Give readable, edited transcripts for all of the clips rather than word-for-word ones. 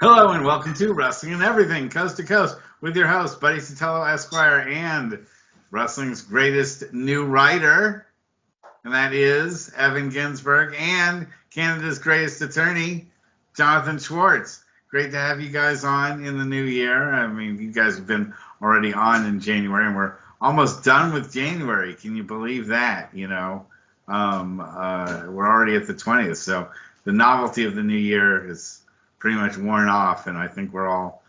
Hello and welcome to Wrestling and Everything, Coast to Coast, with your host, Buddy Sotelo Esquire, and wrestling's greatest new writer, and that is Evan Ginsberg, and Canada's greatest attorney, Jonathan Schwartz. Great to have you guys on in the new year. I mean, you guys have been already on in January, and we're almost done with January. Can you believe that? We're already at the 20th, so the novelty of the new year is pretty much worn off, and I think we're all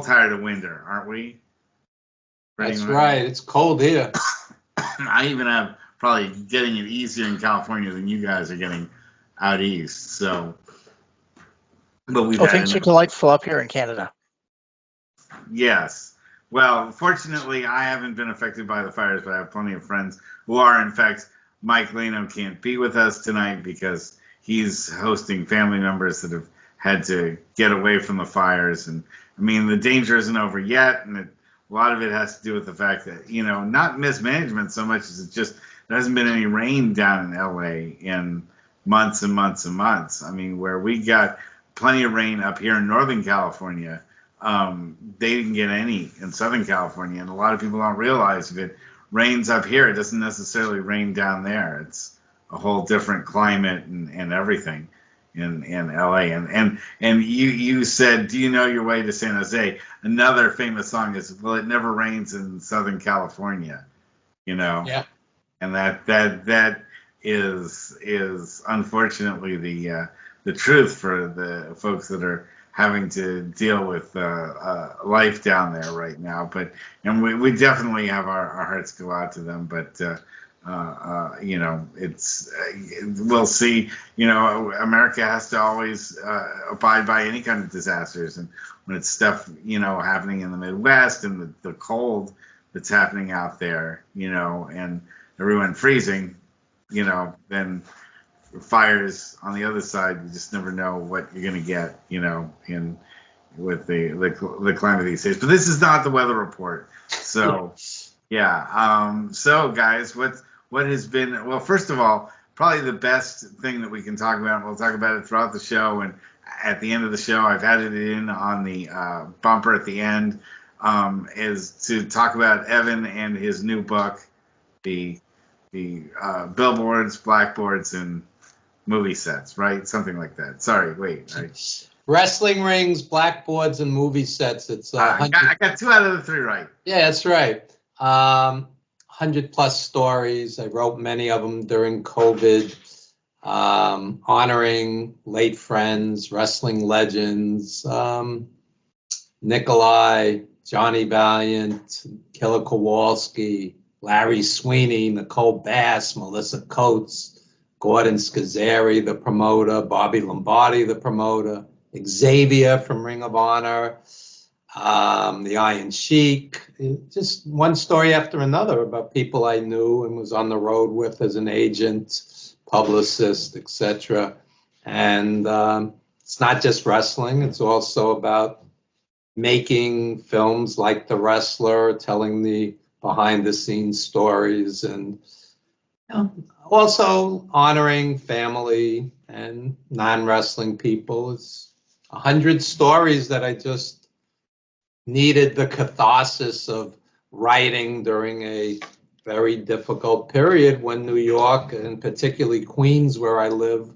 tired of winter, aren't we? That's right. It's cold here. I even have probably getting it easier in California than you guys are getting out east. So, but we've had things are delightful up here in Canada. Yes. Well, fortunately, I haven't been affected by the fires, but I have plenty of friends who are. In fact, Mike Leno can't be with us tonight because he's hosting family members that have had to get away from the fires. And I mean, the danger isn't over yet, and a lot of it has to do with the fact that, not mismanagement so much as it just there hasn't been any rain down in LA in months and months and months. I mean, where we got plenty of rain up here in Northern California, they didn't get any in Southern California, and a lot of people don't realize if it rains up here, it doesn't necessarily rain down there. It's a whole different climate and everything in LA. And you said, do you know your way to San Jose? Another famous song is, well, it never rains in Southern California, Yeah. and that is unfortunately the truth for the folks that are having to deal with life down there right now. And we definitely have our hearts go out to them, but we'll see. America has to always abide by any kind of disasters, and when it's stuff happening in the Midwest and the cold that's happening out there, and everyone freezing, then fires on the other side. You just never know what you're going to get, in with the climate these days. But this is not the weather report, so yeah. So guys, what has been, well, first of all, probably the best thing that we can talk about, we'll talk about it throughout the show, and at the end of the show, I've added it in on the bumper at the end, is to talk about Evan and his new book, the billboards, blackboards, and movie sets, right? Something like that. Sorry, wait. Wrestling rings, blackboards, and movie sets. It's I got 2 out of the 3 right. Yeah, that's right. 100 plus stories. I wrote many of them during COVID, honoring late friends, wrestling legends, Nikolai, Johnny Valiant, Killer Kowalski, Larry Sweeney, Nicole Bass, Melissa Coates, Gordon Scazzeri, the promoter, Bobby Lombardi, the promoter, Xavier from Ring of Honor, the Iron Sheik, just one story after another about people I knew and was on the road with as an agent, publicist, etc. And it's not just wrestling, it's also about making films like The Wrestler, telling the behind the scenes stories, and also honoring family and non-wrestling people. It's 100 stories that I just needed the catharsis of writing during a very difficult period when New York, and particularly Queens, where I live,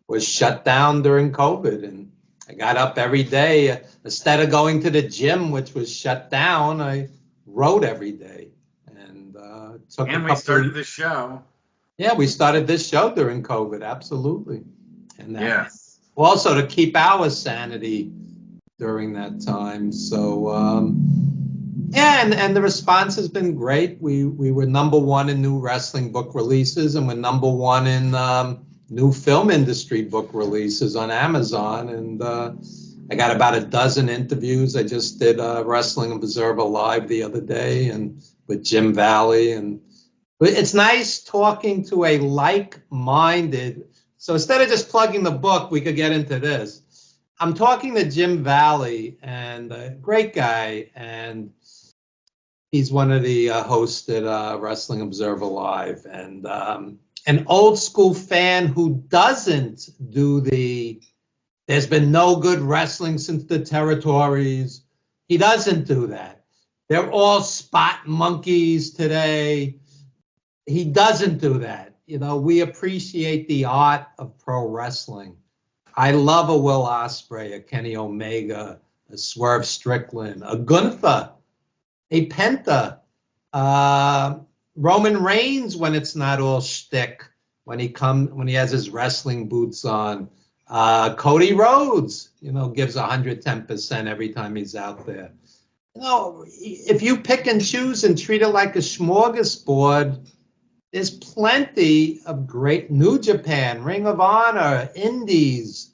was shut down during COVID. And I got up every day. Instead of going to the gym, which was shut down, I wrote every day. And we started the show. Yeah, we started this show during COVID, absolutely. And yes. Also to keep our sanity during that time. So, and the response has been great. We were #1 in new wrestling book releases, and we're #1 in new film industry book releases on Amazon. And I got about a dozen interviews. I just did Wrestling Observer Live the other day, and with Jim Valley. And it's nice talking to a like-minded. So instead of just plugging the book, we could get into this. I'm talking to Jim Valley, and a great guy, and he's one of the hosts at Wrestling Observer Live, and an old school fan who doesn't do the There's been no good wrestling since the territories. He doesn't do that. They're all spot monkeys today. He doesn't do that. You know, we appreciate the art of pro wrestling. I love a Will Ospreay, a Kenny Omega, a Swerve Strickland, a Gunther, a Penta, Roman Reigns when it's not all shtick, when he has his wrestling boots on. Cody Rhodes, you know, gives 110% every time he's out there. You know, if you pick and choose and treat it like a smorgasbord, there's plenty of great New Japan, Ring of Honor, Indies.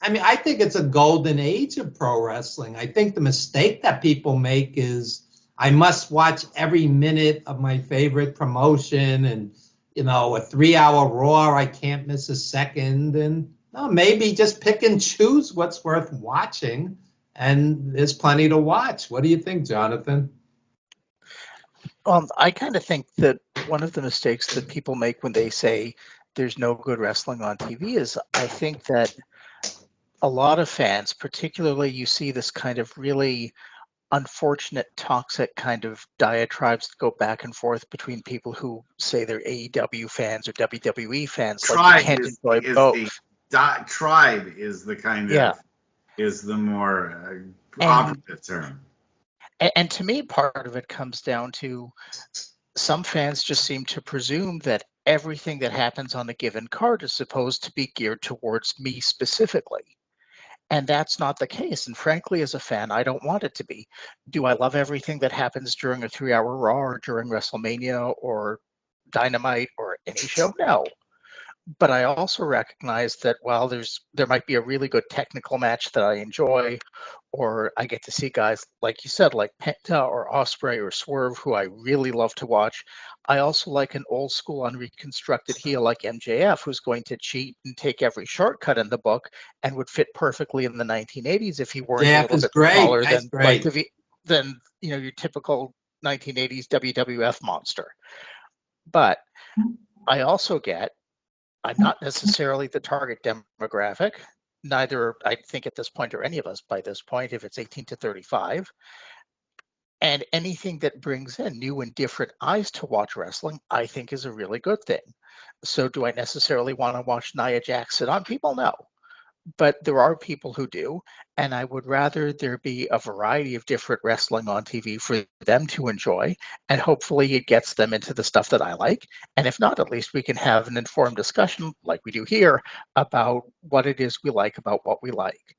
I mean, I think it's a golden age of pro wrestling. I think the mistake that people make is I must watch every minute of my favorite promotion and, you know, a 3-hour Raw, I can't miss a second. And no, maybe just pick and choose what's worth watching. And there's plenty to watch. What do you think, Jonathan? I kind of think that one of the mistakes that people make when they say there's no good wrestling on TV is I think that a lot of fans, particularly you see this kind of really unfortunate, toxic kind of diatribes that go back and forth between people who say they're AEW fans or WWE fans. Like you can't enjoy both. Tribe is the kind of is the more operative term. And to me, part of it comes down to some fans just seem to presume that everything that happens on a given card is supposed to be geared towards me specifically. And that's not the case. And frankly, as a fan, I don't want it to be. Do I love everything that happens during a 3-hour Raw or during WrestleMania or Dynamite or any show? No. But I also recognize that while there might be a really good technical match that I enjoy, or I get to see guys, like you said, like Penta or Ospreay or Swerve, who I really love to watch, I also like an old school unreconstructed heel like MJF, who's going to cheat and take every shortcut in the book and would fit perfectly in the 1980s if he weren't a little bit smaller than your typical 1980s WWF monster. But I also get I'm not necessarily the target demographic. Neither, I think at this point, or any of us by this point, if it's 18 to 35. And anything that brings in new and different eyes to watch wrestling, I think is a really good thing. So do I necessarily want to watch Nia Jax sit on people? No. But there are people who do, and I would rather there be a variety of different wrestling on TV for them to enjoy, and hopefully it gets them into the stuff that I like. And if not, at least we can have an informed discussion like we do here about what it is we like about what we like.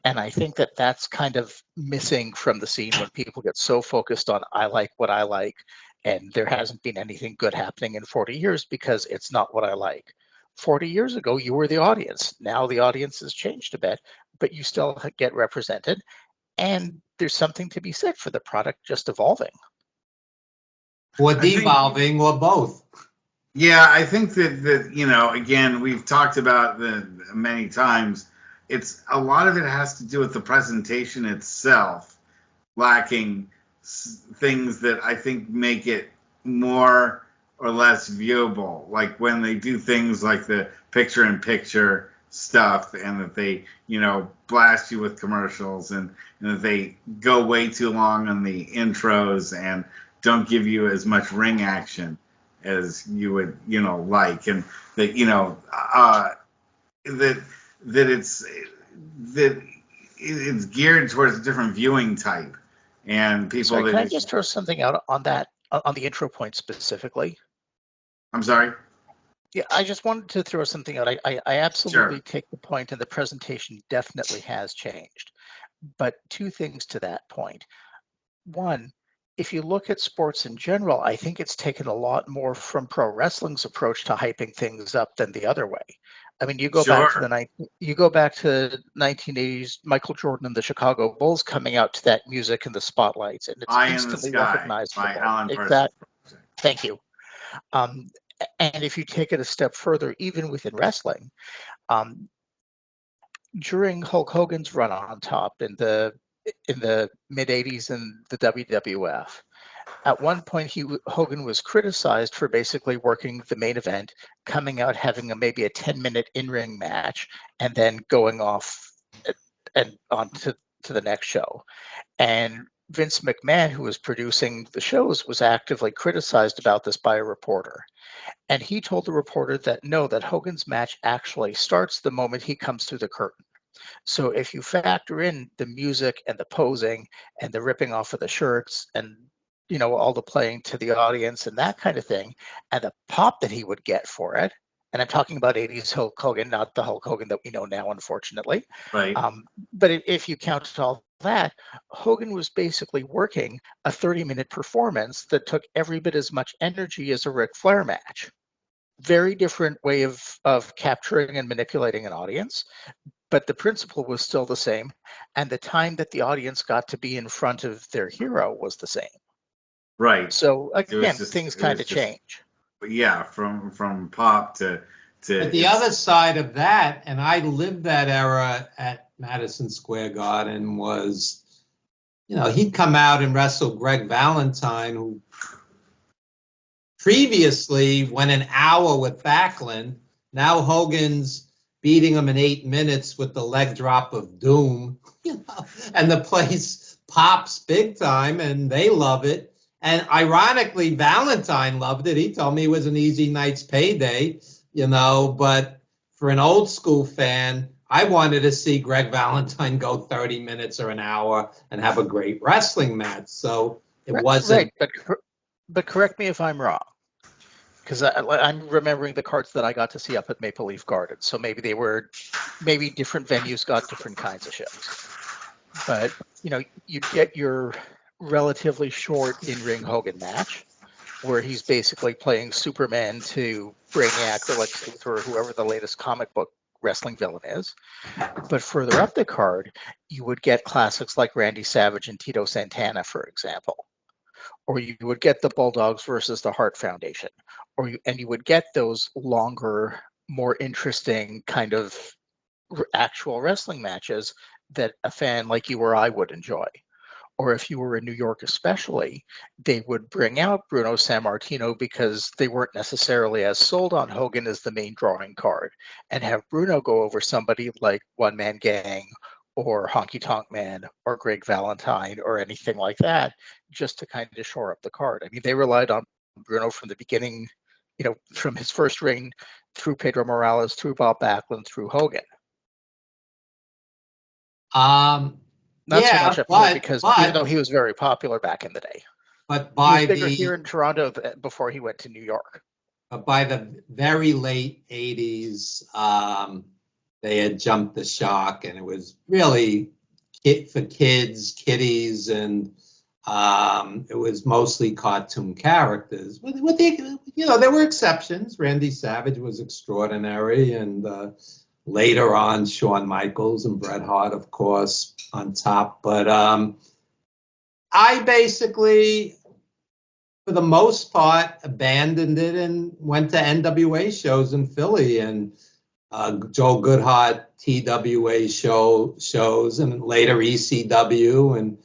And I think that that's kind of missing from the scene when people get so focused on I like what I like, and there hasn't been anything good happening in 40 years because it's not what I like. 40 years ago, you were the audience. Now the audience has changed a bit, but you still get represented. And there's something to be said for the product just evolving. Or devolving, or both. Yeah, I think that again, we've talked about many times. It's a lot of it has to do with the presentation itself, lacking things that I think make it more or less viewable, like when they do things like the picture-in-picture stuff, and that they, blast you with commercials, and that they go way too long on the intros and don't give you as much ring action as you would, like, and that, that it's geared towards a different viewing type, and people. Sorry, can I just throw something out on that, on the intro point specifically? I'm sorry? Yeah, I just wanted to throw something out. I absolutely take the point, and the presentation definitely has changed. But two things to that point. One, if you look at sports in general, I think it's taken a lot more from pro wrestling's approach to hyping things up than the other way. I mean, you go back to the 1980s, Michael Jordan and the Chicago Bulls coming out to that music and the spotlights, and it's instantly recognizable. By Alan Exactly. Thank you. And if you take it a step further, even within wrestling, during Hulk Hogan's run on top in the mid 80s in the WWF, at one point Hogan was criticized for basically working the main event, coming out having maybe a 10-minute in-ring match, and then going off and on to the next show. And Vince McMahon, who was producing the shows, was actively criticized about this by a reporter. And he told the reporter that no, that Hogan's match actually starts the moment he comes through the curtain. So if you factor in the music and the posing and the ripping off of the shirts and all the playing to the audience and that kind of thing, and the pop that he would get for it, and I'm talking about 80s Hulk Hogan, not the Hulk Hogan that we know now, unfortunately. Right. But if you count all that, Hogan was basically working a 30-minute performance that took every bit as much energy as a Ric Flair match. Very different way of capturing and manipulating an audience, but the principle was still the same, and the time that the audience got to be in front of their hero was the same. Right. So again, things kind of change. Yeah, from pop to. But the other side of that, and I lived that era at Madison Square Garden, was, he'd come out and wrestle Greg Valentine, who previously went an hour with Backlund. Now Hogan's beating him in 8 minutes with the leg drop of doom, and the place pops big time, and they love it. And ironically, Valentine loved it. He told me it was an easy night's payday, but for an old school fan, I wanted to see Greg Valentine go 30 minutes or an hour and have a great wrestling match. So it wasn't. Right, but correct me if I'm wrong, because I'm remembering the cards that I got to see up at Maple Leaf Gardens. So maybe different venues got different kinds of shows. But, you get your relatively short in-ring Hogan match where he's basically playing Superman to Brainiac or Lex Luthor or whoever the latest comic book wrestling villain is. But further up the card, you would get classics like Randy Savage and Tito Santana, for example. Or you would get the Bulldogs versus the Hart Foundation. And you would get those longer, more interesting kind of actual wrestling matches that a fan like you or I would enjoy. Or if you were in New York especially, they would bring out Bruno Sammartino because they weren't necessarily as sold on Hogan as the main drawing card, and have Bruno go over somebody like One Man Gang or Honky Tonk Man or Greg Valentine or anything like that, just to kind of shore up the card. I mean, they relied on Bruno from the beginning, from his first reign through Pedro Morales, through Bob Backlund, through Hogan. Not so much at Flair, because even though he was very popular back in the day, but he was bigger here in Toronto before he went to New York. But by the very late 80s, they had jumped the shark, and it was really for kids, kiddies, and it was mostly cartoon characters. There were exceptions. Randy Savage was extraordinary, and later on, Shawn Michaels and Bret Hart, of course, on top. But I basically, for the most part, abandoned it and went to NWA shows in Philly and Joe Goodhart TWA shows, and later ECW. And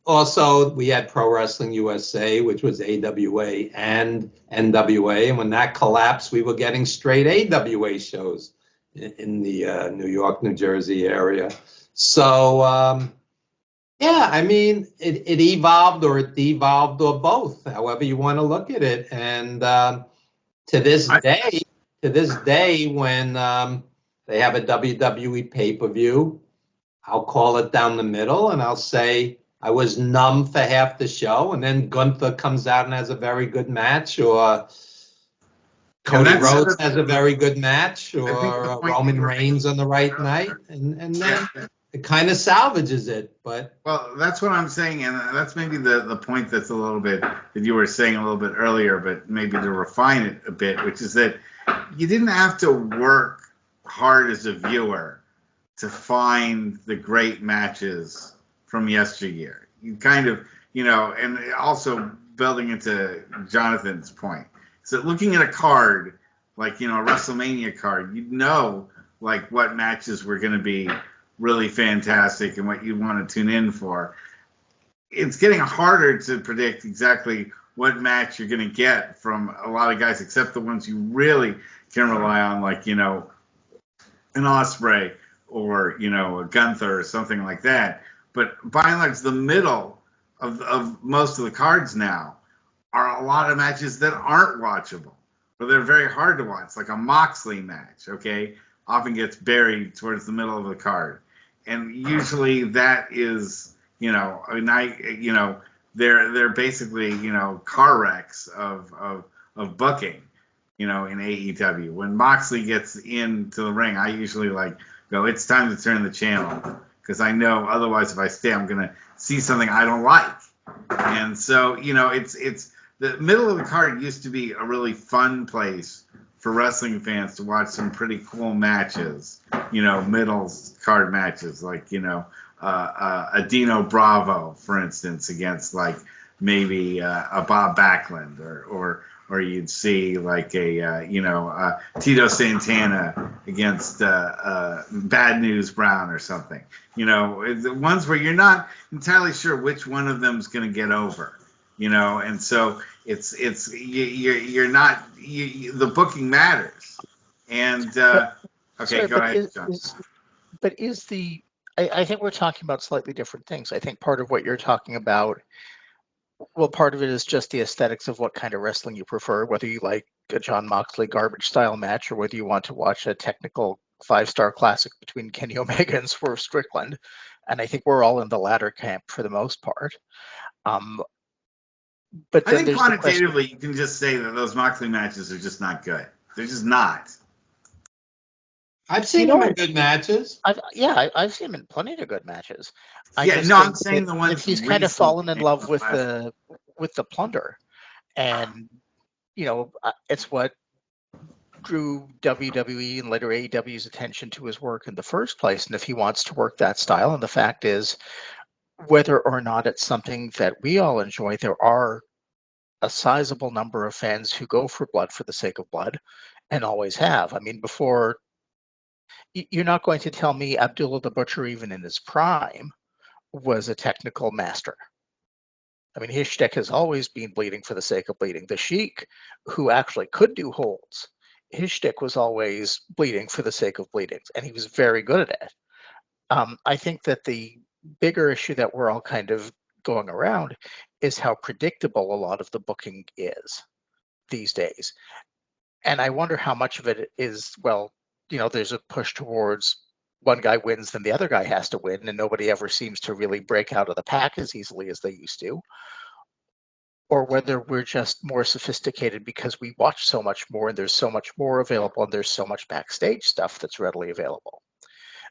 also we had Pro Wrestling USA, which was AWA and NWA. And when that collapsed, we were getting straight AWA shows in the New York, New Jersey area. So, yeah, I mean, it evolved or it devolved or both, however you want to look at it. And to this day, when they have a WWE pay-per-view, I'll call it down the middle and I'll say I was numb for half the show, and then Gunther comes out and has a very good match, or Cody Rhodes has a very good match, or Roman Reigns on the right night, and then it kind of salvages it. But well, that's what I'm saying, and that's maybe the point that's a little bit that you were saying a little bit earlier, but maybe to refine it a bit, which is that you didn't have to work hard as a viewer to find the great matches from yesteryear. You kind of, and also building into Jonathan's point, so looking at a card, like, a WrestleMania card, like what matches were going to be really fantastic and what you want to tune in for. It's getting harder to predict exactly what match you're going to get from a lot of guys, except the ones you really can rely on, like, an Ospreay or a Gunther or something like that. But by and large, the middle of most of the cards now are a lot of matches that aren't watchable, or they're very hard to watch, like a Moxley match. Okay, often gets buried towards the middle of the card, and usually that is, they're basically car wrecks of booking. In AEW, when Moxley gets into the ring, I usually go, it's time to turn the channel, because I know otherwise if I stay, I'm gonna see something I don't like. And so it's the middle of the card used to be a really fun place for wrestling fans to watch some pretty cool matches, middle card matches, like a Dino Bravo, for instance, against maybe a Bob Backlund, or you'd see like a Tito Santana against Bad News Brown or something. The ones where you're not entirely sure which one of them's going to get over. And so you're not the booking matters. And okay, sorry, go ahead, John. I think we're talking about slightly different things. I think part of what you're talking about, well, part of it is just the aesthetics of what kind of wrestling you prefer, whether you like a Jon Moxley garbage style match or whether you want to watch a technical 5-star classic between Kenny Omega and Swerve Strickland. And I think we're all in the latter camp for the most part. But I think quantitatively, you can just say that those Moxley matches are just not good. They're just not. I've seen him in good matches. I've seen him in plenty of good matches. I'm saying the ones that he's kind of fallen in love with the plunder, and it's what drew WWE and later AEW's attention to his work in the first place. And if he wants to work that style, and the fact is, whether or not it's something that we all enjoy, there are a sizable number of fans who go for blood for the sake of blood, and always have. I mean, before. You're not going to tell me Abdullah the Butcher, even in his prime, was a technical master. I mean, his shtick has always been bleeding for the sake of bleeding. The Sheik, who actually could do holds, his shtick was always bleeding for the sake of bleeding, and he was very good at it. I think that the bigger issue that we're all kind of going around is how predictable a lot of the booking is these days. And I wonder how much of it is, there's a push towards one guy wins, then the other guy has to win, and nobody ever seems to really break out of the pack as easily as they used to. Or whether we're just more sophisticated because we watch so much more and there's so much more available and there's so much backstage stuff that's readily available.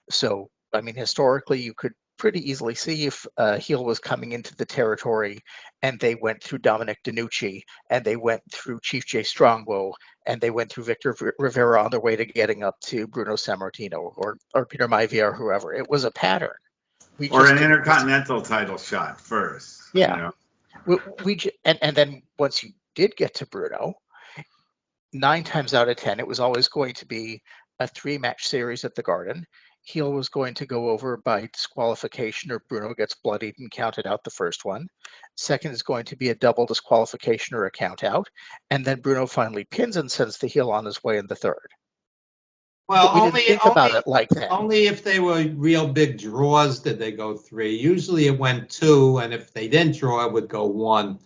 So, I mean, historically, you could pretty easily see if a heel was coming into the territory and they went through Dominic DeNucci and they went through Chief Jay Strongbow and they went through Victor Rivera on their way to getting up to Bruno Sammartino or Peter Maivia or whoever. It was a pattern. Or an Intercontinental title shot first. Yeah. And then once you did get to Bruno, 9 times out of 10, it was always going to be a 3-match series at the Garden. Heel was going to go over by disqualification, or Bruno gets bloodied and counted out the first one. Second is going to be a double disqualification or a count out. And then Bruno finally pins and sends the heel on his way in the third. Well, we didn't think about it like that. Only if they were real big draws did they go 3. Usually it went 2, and if they didn't draw, it would go 1.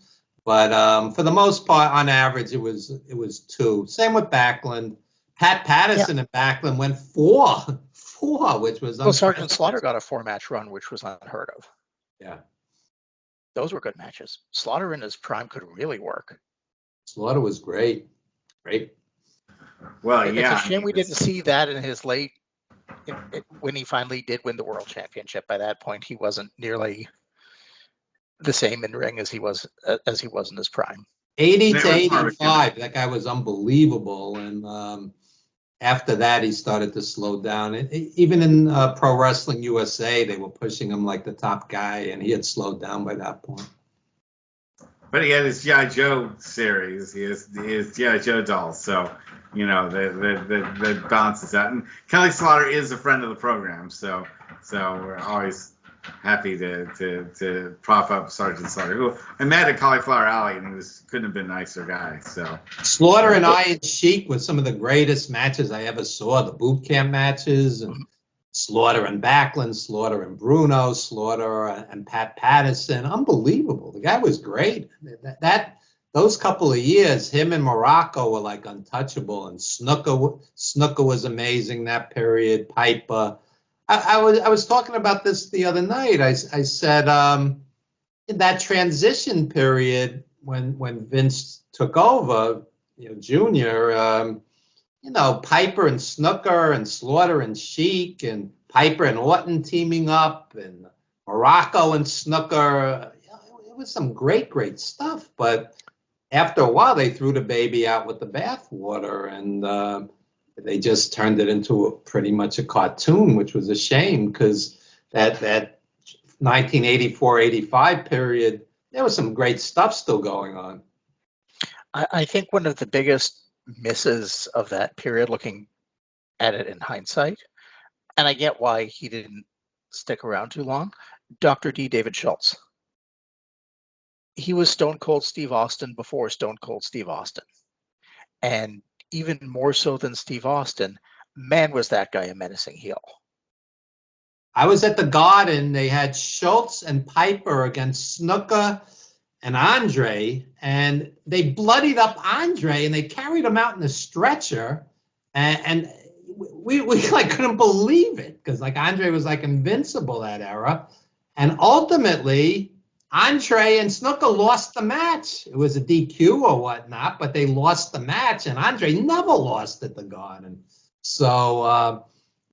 But for the most part, on average, it was 2. Same with Backlund. Pat Patterson and Backlund went 4, which was Sergeant Slaughter got a 4-match run, which was unheard of. Yeah, those were good matches. Slaughter in his prime could really work. Slaughter was great. Well, it's a shame we didn't see that in his late, when he finally did win the world championship. By that point, he wasn't nearly the same in ring as he was in his prime. 80 to 85, that guy was unbelievable, and after that, he started to slow down. Even in Pro Wrestling USA, they were pushing him like the top guy, and he had slowed down by that point. But he had his G.I. Joe series. He has G.I. Joe dolls, so that balances out. And Kelly Slaughter is a friend of the program, so we're always happy to prop up Sergeant Slaughter, who I met at Cauliflower Alley, and he couldn't have been a nicer guy. So Slaughter and Iron Sheik was some of the greatest matches I ever saw. The boot camp matches, and Slaughter and Backlund, Slaughter and Bruno, Slaughter and Pat Patterson. Unbelievable. The guy was great. Those couple of years, him and Morocco were like untouchable, and Snooker was amazing that period. Piper. I was talking about this the other night. I said in that transition period when Vince took over, Junior. Piper and Snooker and Slaughter and Sheik and Piper and Orton teaming up and Morocco and Snooker. It was some great, great stuff. But after a while, they threw the baby out with the bathwater, and they just turned it into pretty much a cartoon, which was a shame because that 1984-85 period, there was some great stuff still going on. I think one of the biggest misses of that period, looking at it in hindsight, and I get why he didn't stick around too long, Dr. D. David Schultz. He was Stone Cold Steve Austin before Stone Cold Steve Austin. And even more so than Steve Austin, man, was that guy a menacing heel. I was at the Garden. They had Schultz and Piper against Snooker and Andre, and they bloodied up Andre, and they carried him out in a stretcher, and we like couldn't believe it because like Andre was like invincible that era, and ultimately Andre and Snooker lost the match. It was a DQ or whatnot, but they lost the match, and Andre never lost at the Garden. So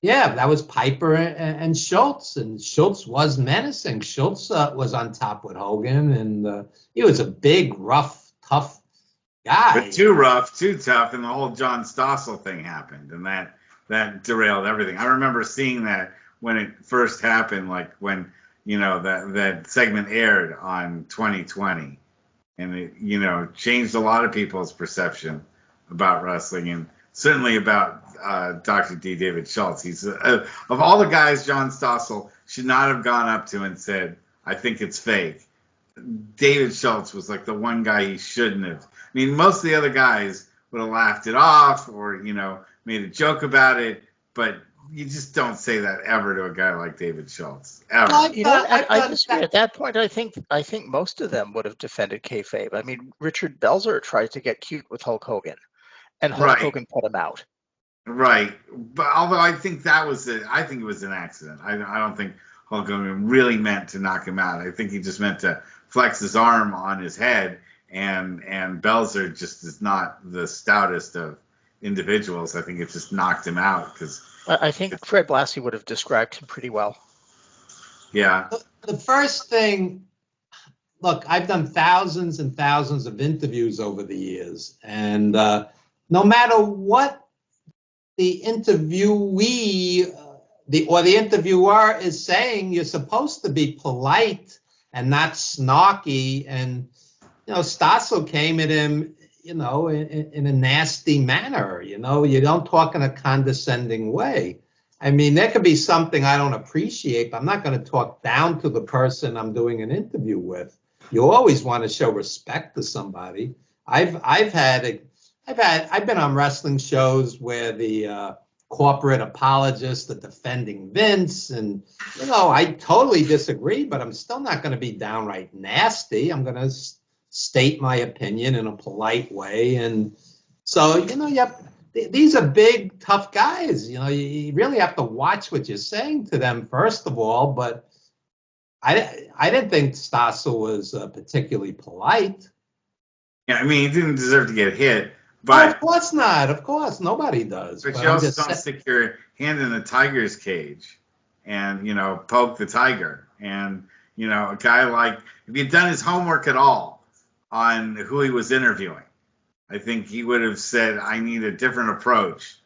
yeah, that was Piper and Schultz, and Schultz was menacing. Schultz was on top with Hogan, and he was a big, rough, tough guy. But too rough, too tough, and the whole John Stossel thing happened, and that derailed everything. I remember seeing that when it first happened, like when that segment aired on 2020, and it changed a lot of people's perception about wrestling, and certainly about Dr. D. David Schultz. He's of all the guys, John Stossel should not have gone up to and said, "I think it's fake." David Schultz was like the one guy he shouldn't have. I mean, most of the other guys would have laughed it off or made a joke about it, but you just don't say that ever to a guy like David Schultz ever. I disagree. At that point, I think most of them would have defended kayfabe. I mean, Richard Belzer tried to get cute with Hulk Hogan, and Hulk Hogan put him out. Right, but although I think it was an accident. I don't think Hulk Hogan really meant to knock him out. I think he just meant to flex his arm on his head, and Belzer just is not the stoutest of individuals. I think it just knocked him out because I think Fred Blassie would have described him pretty well. Yeah. The first thing, look, I've done thousands and thousands of interviews over the years, and no matter what the interviewee or the interviewer is saying, you're supposed to be polite and not snarky. And Stossel came at him, in a nasty manner. You don't talk in a condescending way. I mean, there could be something I don't appreciate, but I'm not going to talk down to the person I'm doing an interview with. You always want to show respect to somebody. I've been on wrestling shows where the corporate apologists are defending Vince, and I totally disagree, but I'm still not going to be downright nasty. I'm going to state my opinion in a polite way, and so these are big, tough guys. You really have to watch what you're saying to them first of all. But I didn't think Stossel was particularly polite. Yeah, I mean, he didn't deserve to get hit. But of course not. Of course, nobody does. But you also don't stick your hand in the tiger's cage and, poke the tiger. And, a guy like, if he'd done his homework at all on who he was interviewing, I think he would have said, I need a different approach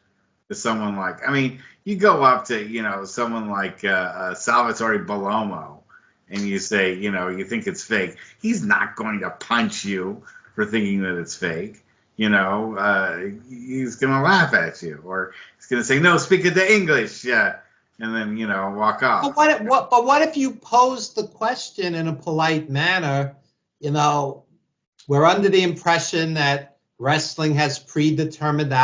to someone like, I mean, you go up to, someone like Salvatore Bellomo and you say, you think it's fake. He's not going to punch you for thinking that it's fake. He's going to laugh at you, or he's going to say, no, speak it to English. Yeah. And then, walk off. But what if you pose the question in a polite manner? We're under the impression that wrestling has predetermined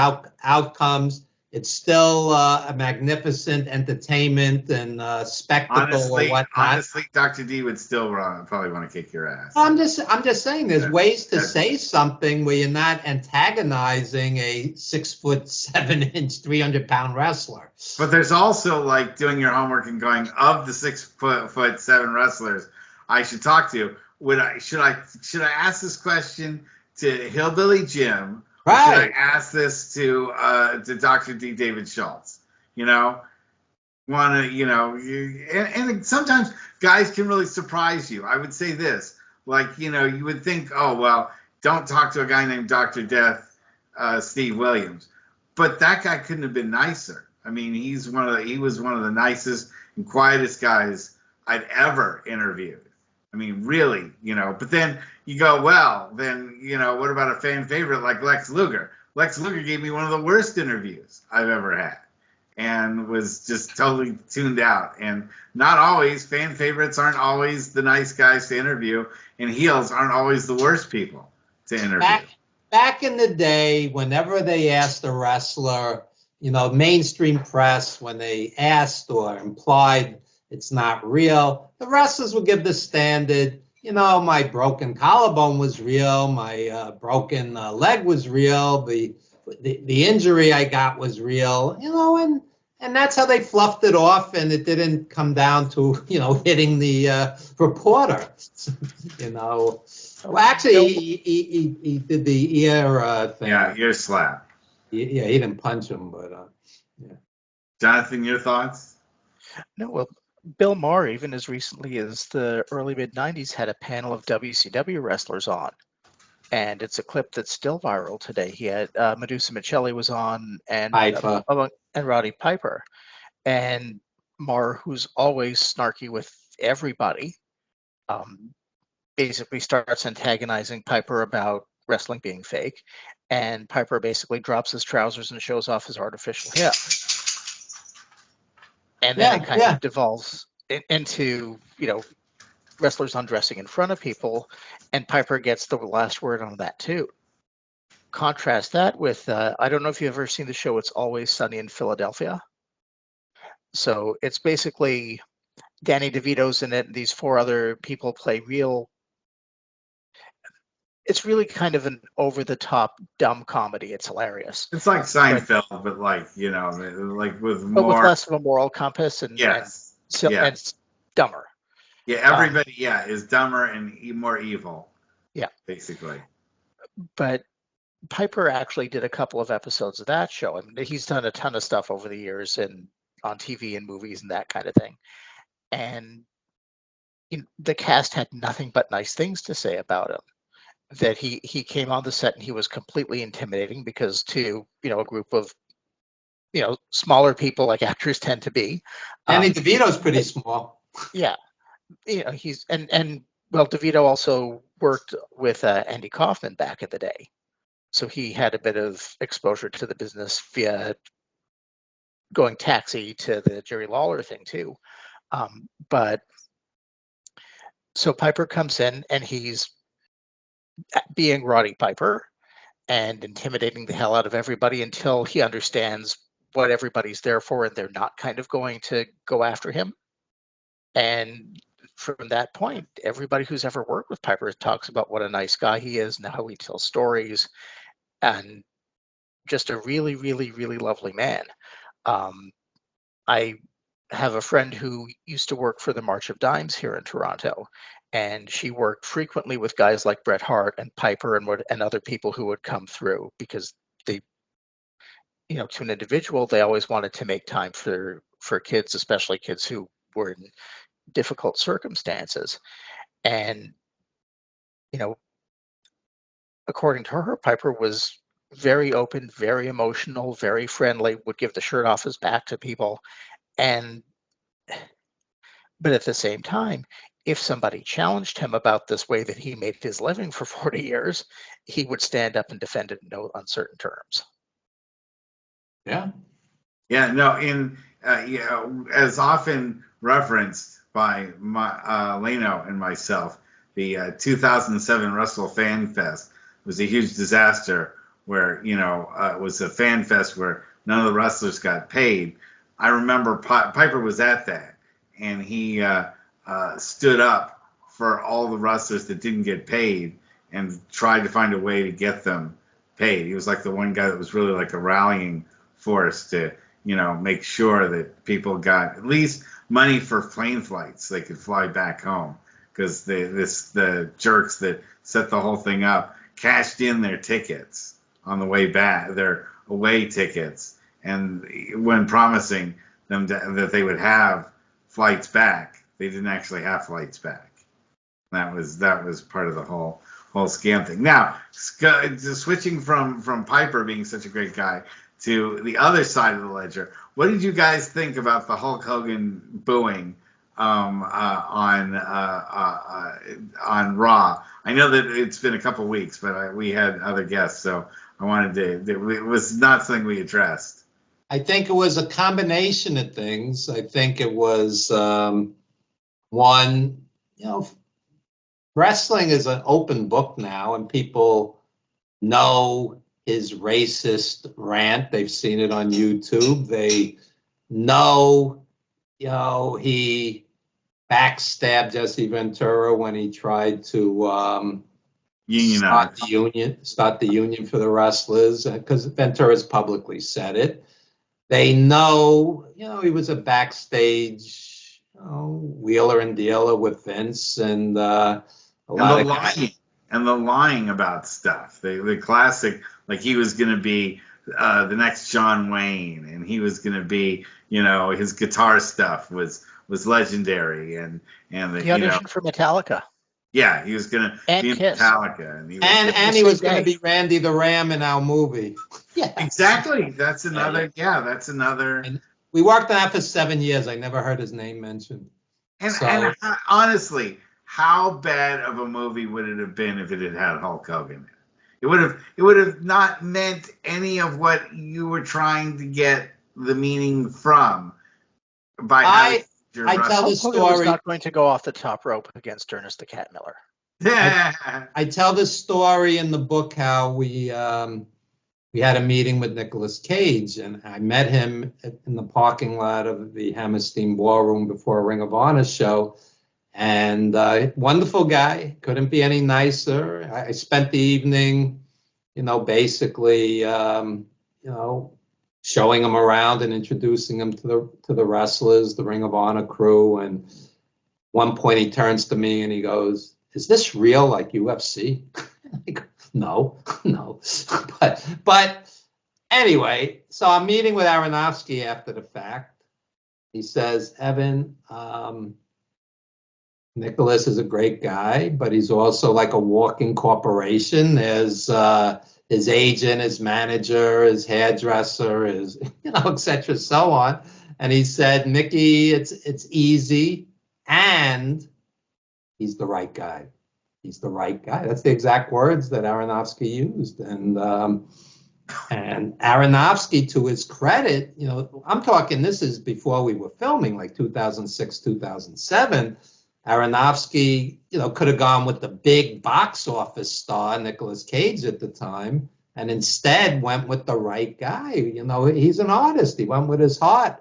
outcomes. it's still a magnificent entertainment and spectacle or whatnot. Honestly, Dr. D would still probably want to kick your ass. I'm just saying there's ways to that's- say something where you're not antagonizing a 6'7" 300-pound wrestler. But there's also like doing your homework and going, of the 6'7" wrestlers I should talk to, should I ask this question to Hillbilly Jim? Right. Or should I ask this to Dr. D. David Schultz? And sometimes guys can really surprise you. I would say this, you would think, oh well, don't talk to a guy named Dr. Death, Steve Williams, but that guy couldn't have been nicer. I mean, he was one of the nicest and quietest guys I'd ever interviewed. I mean, really, but then you go, well, then, what about a fan favorite like Lex Luger? Lex Luger gave me one of the worst interviews I've ever had and was just totally tuned out. And not always, fan favorites aren't always the nice guys to interview, and heels aren't always the worst people to interview. Back in the day, whenever they asked a wrestler, mainstream press, when they asked or implied it's not real, the wrestlers would give the standard, my broken collarbone was real, my broken leg was real, the injury I got was real, and that's how they fluffed it off, and it didn't come down to, hitting the reporter. Well, actually, he did the ear thing. Yeah, ear slap. He didn't punch him, but yeah. Jonathan, your thoughts? No, well, Bill Maher, even as recently as the early mid-90s, had a panel of WCW wrestlers on. And it's a clip that's still viral today. He had Medusa Michelli was on, and Roddy Piper. And Maher, who's always snarky with everybody, basically starts antagonizing Piper about wrestling being fake. And Piper basically drops his trousers and shows off his artificial hip. And then it kind of devolves into, wrestlers undressing in front of people, and Piper gets the last word on that too. Contrast that with, I don't know if you've ever seen the show It's Always Sunny in Philadelphia. So it's basically Danny DeVito's in it, and these four other people play it's really kind of an over-the-top dumb comedy. It's hilarious. It's like Seinfeld, but with more... But with less of a moral compass and dumber. Yeah, everybody, is dumber and more evil. Yeah. Basically. But Piper actually did a couple of episodes of that show. I mean, he's done a ton of stuff over the years and on TV and movies and that kind of thing. And the cast had nothing but nice things to say about him. That he came on the set and he was completely intimidating because to, a group of, smaller people like actors tend to be. Danny DeVito's pretty small. Yeah. He's, DeVito also worked with Andy Kaufman back in the day. So he had a bit of exposure to the business via going taxi to the Jerry Lawler thing too. But so Piper comes in and he's being Roddy Piper and intimidating the hell out of everybody until he understands what everybody's there for and they're not kind of going to go after him. And from that point, everybody who's ever worked with Piper talks about what a nice guy he is and how he tells stories, and just a really, really, really lovely man. I have a friend who used to work for the March of Dimes here in Toronto, and she worked frequently with guys like Bret Hart and Piper and other people who would come through because they, to an individual, they always wanted to make time for kids, especially kids who were in difficult circumstances. And, according to her, Piper was very open, very emotional, very friendly, would give the shirt off his back to people. But at the same time, if somebody challenged him about this way that he made his living for 40 years, he would stand up and defend it in no uncertain terms. Yeah. Yeah, no, as often referenced by Leno and myself, the 2007 Wrestle Fan Fest was a huge disaster where, it was a fan fest where none of the wrestlers got paid. I remember Piper was at that, and he stood up for all the wrestlers that didn't get paid and tried to find a way to get them paid. He was like the one guy that was really like a rallying force to, make sure that people got at least money for plane flights they could fly back home, because the jerks that set the whole thing up cashed in their tickets on the way back, their away tickets, and when promising them that they would have flights back, they didn't actually have flights back. That was part of the whole scam thing. Now, switching from Piper being such a great guy to the other side of the ledger, what did you guys think about the Hulk Hogan booing on Raw? I know that it's been a couple weeks, but we had other guests, so I wanted to. It was not something we addressed. I think it was a combination of things. I think it was one, wrestling is an open book now, and people know his racist rant. They've seen it on YouTube. They know, he backstabbed Jesse Ventura when he tried to start the union for the wrestlers, because Ventura's publicly said it. They know, he was a backstage wheeler and dealer with Vince, and the lying about stuff. The classic, like he was going to be the next John Wayne, and he was going to be, his guitar stuff was legendary, and the audition for Metallica. Yeah, he was going to be in Metallica, and he was going to be Randy the Ram in our movie. Yeah, exactly. That's another. Yeah, that's another. And we worked on that for 7 years. I never heard his name mentioned. And honestly, how bad of a movie would it have been if it had had Hulk Hogan in it? It would have not meant any of what you were trying to get the meaning from. I tell the story. Was not going to go off the top rope against Ernest the Cat Miller. I tell the story in the book how we had a meeting with Nicolas Cage, and I met him in the parking lot of the Hammerstein Ballroom before a Ring of Honor show. And wonderful guy, couldn't be any nicer. I spent the evening, basically, showing him around and introducing him to the wrestlers, the Ring of Honor crew. And one point he turns to me and he goes, "Is this real, like UFC?" I go, No. But anyway, so I'm meeting with Aronofsky after the fact. He says, "Evan, Nicholas is a great guy, but he's also like a walking corporation. There's his agent, his manager, his hairdresser, his, et cetera, so on." And he said, "Mickey, it's easy, and he's the right guy. He's the right guy." That's the exact words that Aronofsky used. And Aronofsky, to his credit, I'm talking, this is before we were filming, like 2006, 2007. Aronofsky, could have gone with the big box office star, Nicolas Cage at the time, and instead went with the right guy. He's an artist. He went with his heart,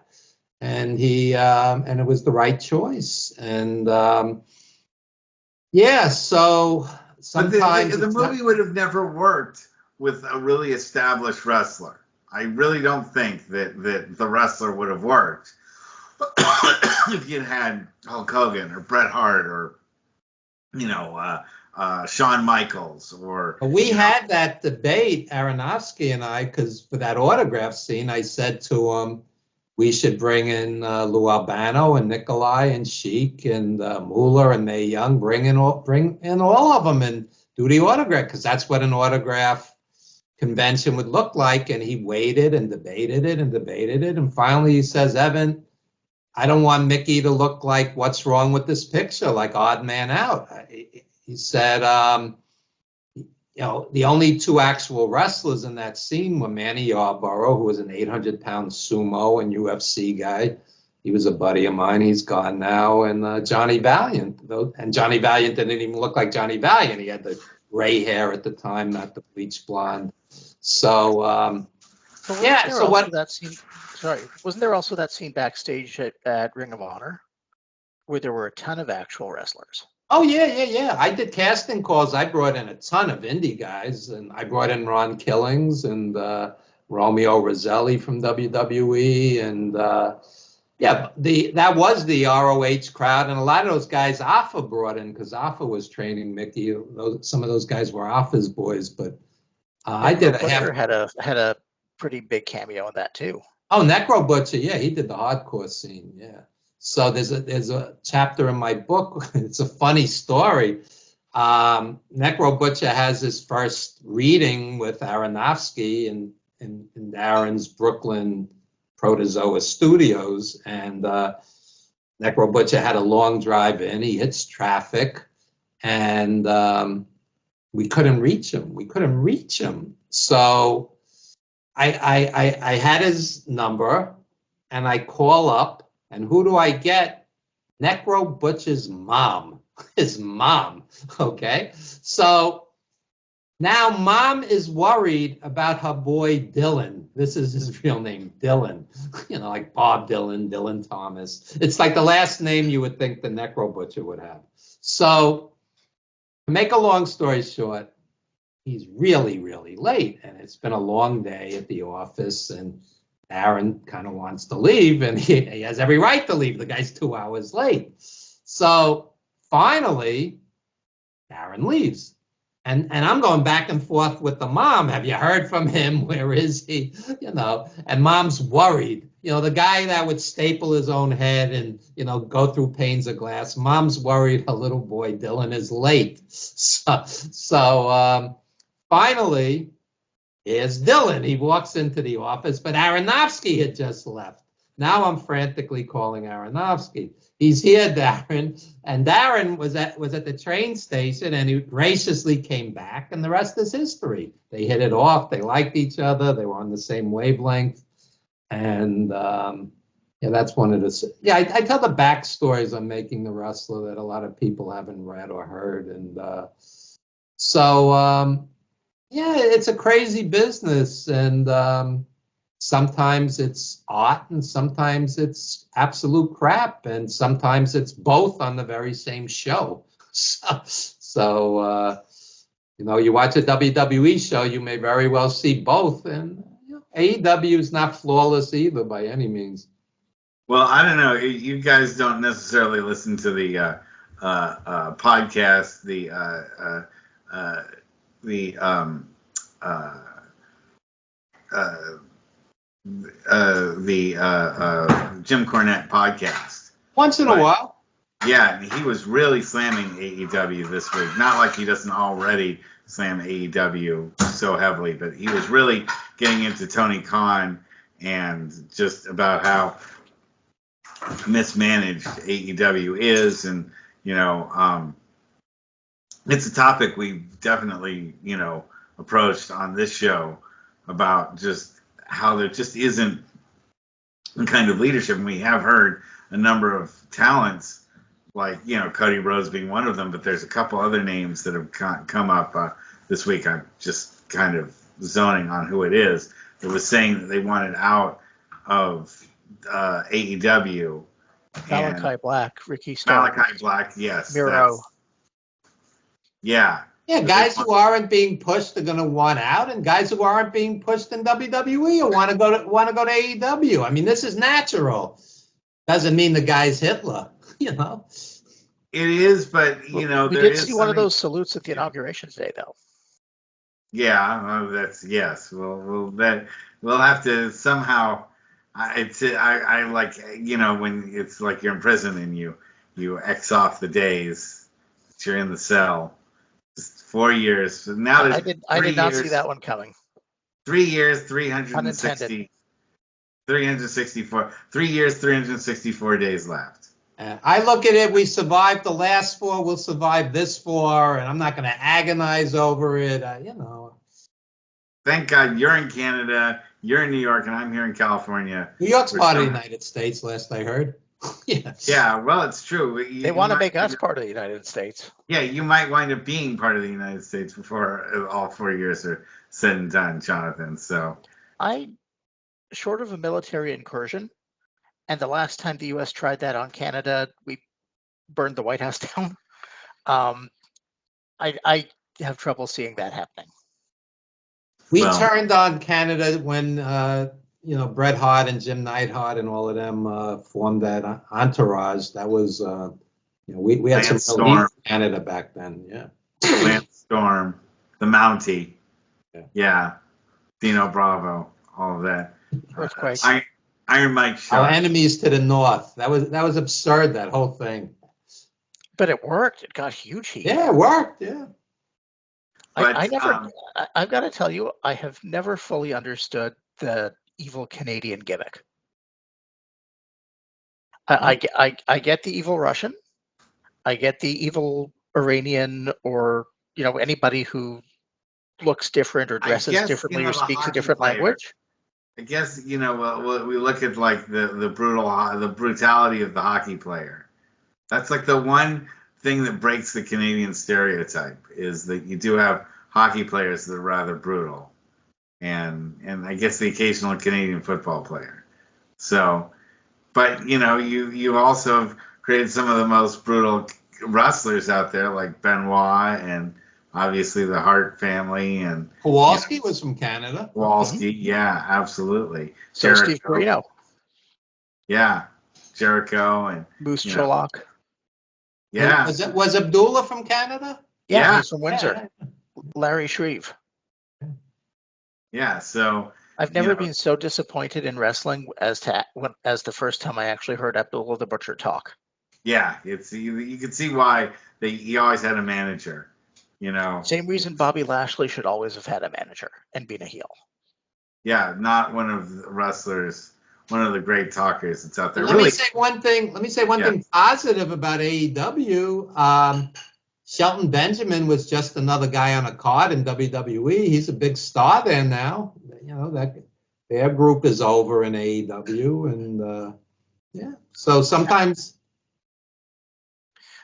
and and it was the right choice. And so sometimes the movie would have never worked with a really established wrestler. I really don't think that the wrestler would have worked if you'd had Hulk Hogan or Bret Hart or Shawn Michaels or. We had that debate, Aronofsky and I, because for that autograph scene, I said to him, we should bring in Lou Albano and Nikolai and Sheik and Moolah and Mae Young, bring in all of them and do the autograph, because that's what an autograph convention would look like. And he waited and debated it, and finally he says, "Evan, I don't want Mickey to look like What's Wrong with This Picture, like Odd Man Out." He said, the only two actual wrestlers in that scene were Manny Yarborough, who was an 800-pound sumo and UFC guy. He was a buddy of mine. He's gone now. And Johnny Valiant. And Johnny Valiant didn't even look like Johnny Valiant. He had the gray hair at the time, not the bleach blonde. So But Yeah, wasn't there so also what? that scene? Sorry, wasn't there also that scene backstage at Ring of Honor where there were a ton of actual wrestlers? Oh yeah. I did casting calls. I brought in a ton of indie guys, and I brought in Ron Killings and Romeo Roselli from WWE, and yeah, that was the ROH crowd, and a lot of those guys Alpha brought in because Alpha was training Mickey. Some of those guys were Alpha's boys, but I did a Butcher half. had a pretty big cameo in that too. Oh, Necro Butcher, yeah, he did the hardcore scene, yeah. So there's a chapter in my book. It's a funny story. Necro Butcher has his first reading with Aronofsky in Darren's Brooklyn Protozoa Studios, and Necro Butcher had a long drive in. He hits traffic, and we couldn't reach him. So I had his number, and I call up, and who do I get? Necro Butcher's mom, his mom. Okay, so now mom is worried about her boy Dylan. This is his real name, Dylan. Like Bob Dylan, Dylan Thomas. It's like the last name you would think the Necro Butcher would have. So, to make a long story short, he's really, really late, and it's been a long day at the office, and Aaron kind of wants to leave, and he has every right to leave. The guy's 2 hours late. So finally, Aaron leaves. And I'm going back and forth with the mom. Have you heard from him? Where is he? And mom's worried. The guy that would staple his own head and, go through panes of glass. Mom's worried her little boy Dylan is late. So finally, here's Dylan. He walks into the office, but Aronofsky had just left. Now I'm frantically calling Aronofsky. He's here, Darren. And Darren was at the train station, and he graciously came back, and the rest is history. They hit it off. They liked each other. They were on the same wavelength. And that's one of the. Yeah, I tell the backstories on Making the Wrestler that a lot of people haven't read or heard. And yeah, it's a crazy business, and sometimes it's art, and sometimes it's absolute crap, and sometimes it's both on the very same show. So you watch a WWE show, you may very well see both, and AEW is not flawless either by any means. Well, I don't know. You guys don't necessarily listen to the podcast, Jim Cornette podcast. Once in a while. Yeah, he was really slamming AEW this week. Not like he doesn't already slam AEW so heavily, but he was really getting into Tony Khan and just about how mismanaged AEW is, and it's a topic we've definitely approached on this show about just how there just isn't the kind of leadership. And we have heard a number of talents, like Cody Rhodes being one of them, but there's a couple other names that have come up this week. I'm just kind of zoning on who it is that was saying that they wanted out of AEW. Malachi Black, Ricky Starks. Malachi Black, yes. Miro. Yeah. Yeah, guys who aren't being pushed are going to want out, and guys who aren't being pushed in WWE will want to go to AEW. I mean, this is natural. Doesn't mean the guy's Hitler, It is, but we did see one of those salutes at the inauguration today, though. Yeah, that's yes. We'll have to somehow. I like when it's like you're in prison and you X off the days that you're in the cell. 4 years. So now I did not see that one coming. 3 years, 360. 364. 3 years, 364 days left. I look at it, we survived the last 4, we'll survive this 4, and I'm not going to agonize over it, Thank God you're in Canada, you're in New York, and I'm here in California. New York's part of the United States, last I heard. Yeah, well, it's true. They want to make us part of the United States. Yeah, you might wind up being part of the United States before all 4 years are said and done, Jonathan. So I short of a military incursion, and the last time the U.S. tried that on Canada, we burned the White House down. I have trouble seeing that happening. We Well- turned on Canada when Bret Hart and Jim Neidhart and all of them formed that entourage. That was we had Lance some relief Storm. in Canada back then. Yeah. Lance Storm, the Mountie. Yeah. Yeah. Dino Bravo, all of that. Earthquake. Iron Mike Our Sharp. enemies to the north. That was absurd. That whole thing. But it worked. It got huge heat. Yeah, it worked. Yeah. But, I've got to tell you, I have never fully understood the evil Canadian gimmick. I get the evil Russian. I get the evil Iranian, or anybody who looks different or dresses guess, differently the or speaks a hockey different player. language. I guess we look at like the brutality of the hockey player. That's like the one thing that breaks the Canadian stereotype, is that you do have hockey players that are rather brutal, and I guess the occasional Canadian football player. So, but you also have created some of the most brutal wrestlers out there, like Benoit and obviously the Hart family, and Kowalski was from Canada. Kowalski. Yeah, absolutely. So Steve Corino, Yeah, Jericho and Moose Cholak. yeah. Was Abdullah from Canada? Yeah, he's from Windsor. Yeah. Larry Shreve. Yeah, so I've never been so disappointed in wrestling as the first time I actually heard Abdullah the Butcher talk. yeah, it's you can see why he always had a manager. Same reason Bobby Lashley should always have had a manager and been a heel. Yeah, not one of the wrestlers, one of the great talkers that's out there. Let me say one thing positive about AEW. Shelton Benjamin was just another guy on a card in WWE. He's a big star there now. That their group is over in AEW, and So sometimes.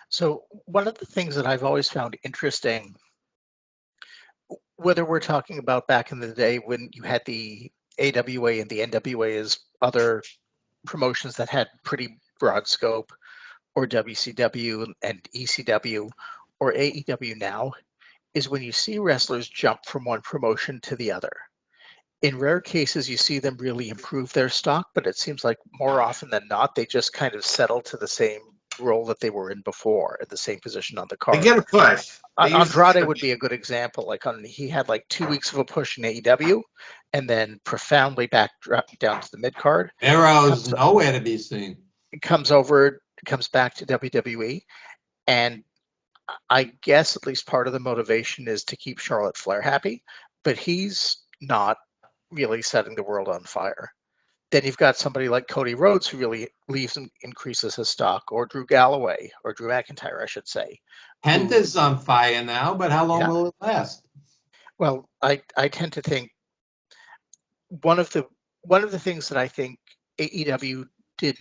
So one of the things that I've always found interesting, whether we're talking about back in the day when you had the AWA and the NWA as other promotions that had pretty broad scope, or WCW and ECW, or AEW now, is when you see wrestlers jump from one promotion to the other. In rare cases, you see them really improve their stock, but it seems like more often than not, they just kind of settle to the same role that they were in before, at the same position on the card. They get a push. Andrade would be a good example. He had like 2 weeks of a push in AEW, and then profoundly dropped down to the mid card. Arrow's nowhere to be seen. Comes back to WWE, and I guess at least part of the motivation is to keep Charlotte Flair happy, but he's not really setting the world on fire. Then you've got somebody like Cody Rhodes who really leaves and increases his stock, or Drew Galloway, or Drew McIntyre, I should say. Penta's on fire now, but how long will it last? Well, I tend to think one of the things that I think AEW did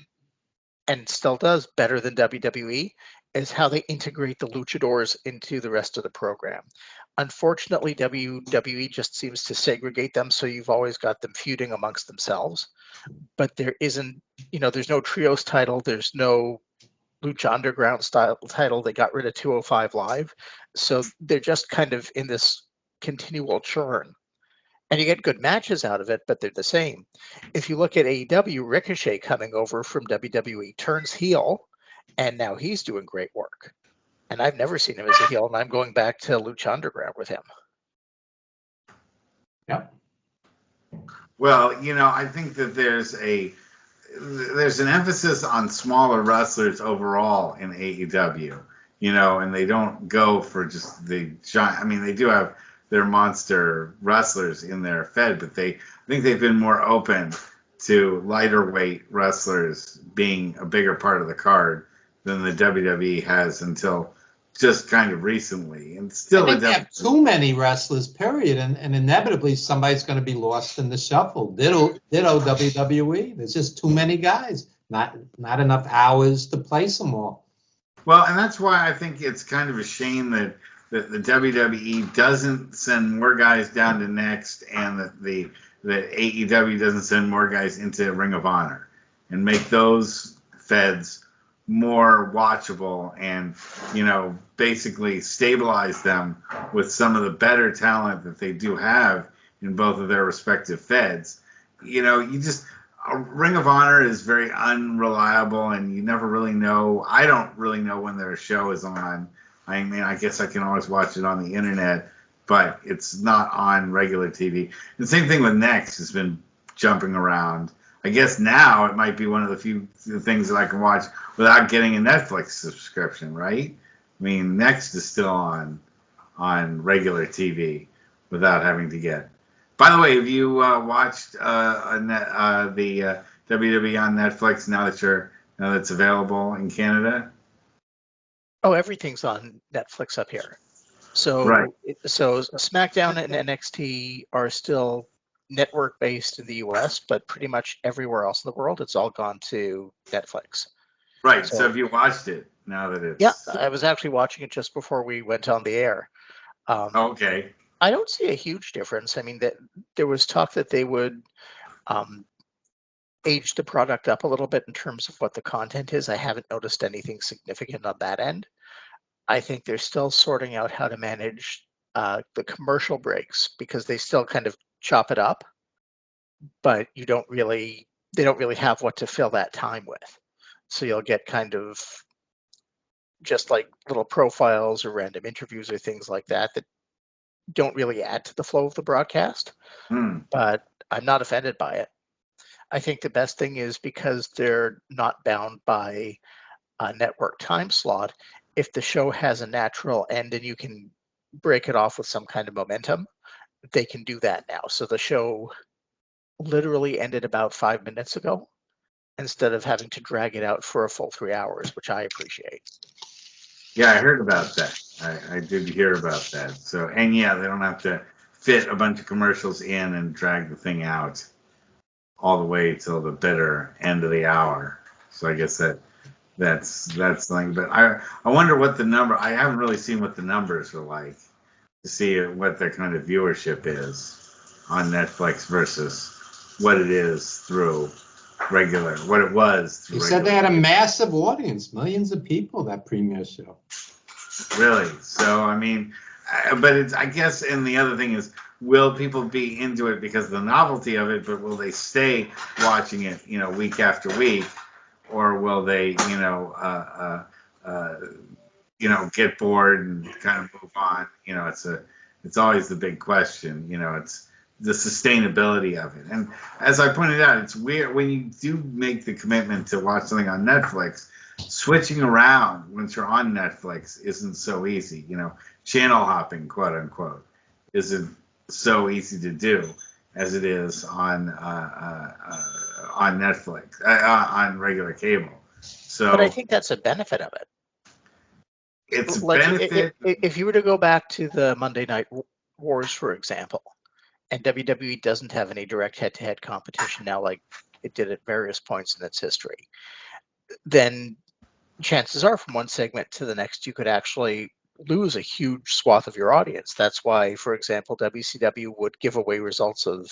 and still does better than WWE is how they integrate the luchadors into the rest of the program. Unfortunately, WWE just seems to segregate them, so you've always got them feuding amongst themselves. But there isn't, there's no trios title, there's no Lucha Underground style title. They got rid of 205 Live, so they're just kind of in this continual churn. And you get good matches out of it, but they're the same. If you look at AEW, Ricochet coming over from WWE turns heel, and now he's doing great work. And I've never seen him as a heel, and I'm going back to Lucha Underground with him. Yep. Well, I think that there's an emphasis on smaller wrestlers overall in AEW, and they don't go for just the giant. I mean, they do have their monster wrestlers in their Fed, but I think they've been more open to lighter weight wrestlers being a bigger part of the card than the WWE has until just kind of recently. And still, I think they have too many wrestlers, period, and inevitably somebody's going to be lost in the shuffle. Ditto WWE. There's just too many guys. Not enough hours to place them all. Well, and that's why I think it's kind of a shame that the WWE doesn't send more guys down to Next, and that the that AEW doesn't send more guys into Ring of Honor and make those feds more watchable and, basically stabilize them with some of the better talent that they do have in both of their respective feds. Ring of Honor is very unreliable, and you never really know. I don't really know when their show is on. I mean, I guess I can always watch it on the internet, but it's not on regular TV. The same thing with Next has been jumping around. I guess now it might be one of the few things that I can watch without getting a Netflix subscription, right? I mean, Next is still on regular TV without having to get. By the way, have you watched the WWE on Netflix now that it's available in Canada? Oh, everything's on Netflix up here. So, Right. so SmackDown and NXT are still network based in the US, but pretty much everywhere else in the world, it's all gone to Netflix. Right. So have you watched it now that it's? Yeah, I was actually watching it just before we went on the air. Okay. I don't see a huge difference. I mean, there was talk that they would age the product up a little bit in terms of what the content is. I haven't noticed anything significant on that end. I think they're still sorting out how to manage the commercial breaks because they still kind of chop it up, but they don't really have what to fill that time with. So you'll get kind of just like little profiles or random interviews or things like that don't really add to the flow of the broadcast. But I'm not offended by it. I think the best thing is because they're not bound by a network time slot. If the show has a natural end and you can break it off with some kind of momentum, they can do that now. So the show literally ended about 5 minutes ago instead of having to drag it out for a full 3 hours, which I appreciate. Yeah, I heard about that. I did hear about that. So, and yeah, they don't have to fit a bunch of commercials in and drag the thing out all the way till the bitter end of the hour. So I guess that's something. But I wonder what the number. I haven't really seen what the numbers are like to see what their kind of viewership is on Netflix versus what it is through what it was. He said they had a massive audience, millions of people, that premiere show. Really? So, I mean, but I guess, and the other thing is, will people be into it because of the novelty of it, but will they stay watching it, week after week, or will they, get bored and kind of move on? It's always the big question. It's the sustainability of it. And as I pointed out, it's weird when you do make the commitment to watch something on Netflix. Switching around once you're on Netflix isn't so easy. Channel hopping, quote unquote, isn't so easy to do as it is on Netflix, on regular cable. So, but I think that's a benefit of it. It's a benefit. If you were to go back to the Monday Night Wars, for example, and WWE doesn't have any direct head-to-head competition now like it did at various points in its history, then chances are from one segment to the next, you could actually lose a huge swath of your audience. That's why, for example, WCW would give away results of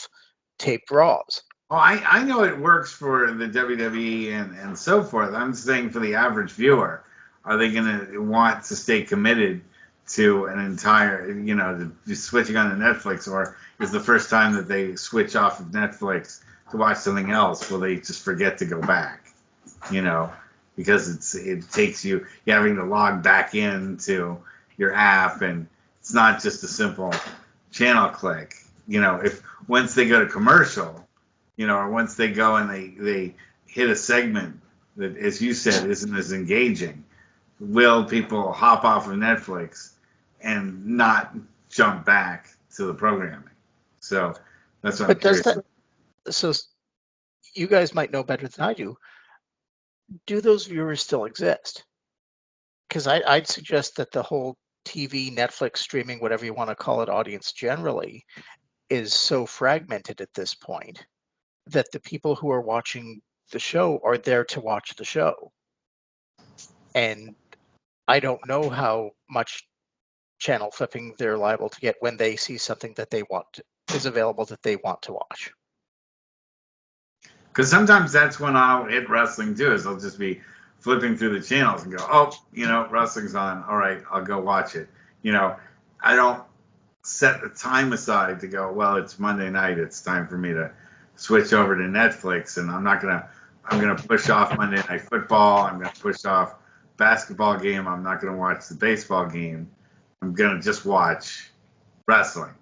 taped Raws. Well, I know it works for the WWE and so forth. I'm saying for the average viewer, are they going to want to stay committed to an entire, to switching on to Netflix, or is the first time that they switch off of Netflix to watch something else, will they just forget to go back? Because it takes you having to log back into your app, and it's not just a simple channel click. If once they go to commercial, or once they go and they hit a segment that, as you said, isn't as engaging, will people hop off of Netflix and not jump back to the programming? So that's what I'm curious about. So you guys might know better than I do. Do those viewers still exist? Because I'd suggest that the whole TV, Netflix, streaming, whatever you want to call it, audience generally is so fragmented at this point that the people who are watching the show are there to watch the show. And I don't know how much channel flipping they're liable to get when they see something that they want is available that they want to watch. Because sometimes that's when I'll hit wrestling too. Is I'll just be flipping through the channels and go, oh, wrestling's on. All right, I'll go watch it. I don't set the time aside to go, well, it's Monday night. It's time for me to switch over to Netflix, and I'm going to push off Monday Night Football. I'm going to push off basketball game. I'm not going to watch the baseball game. I'm going to just watch wrestling.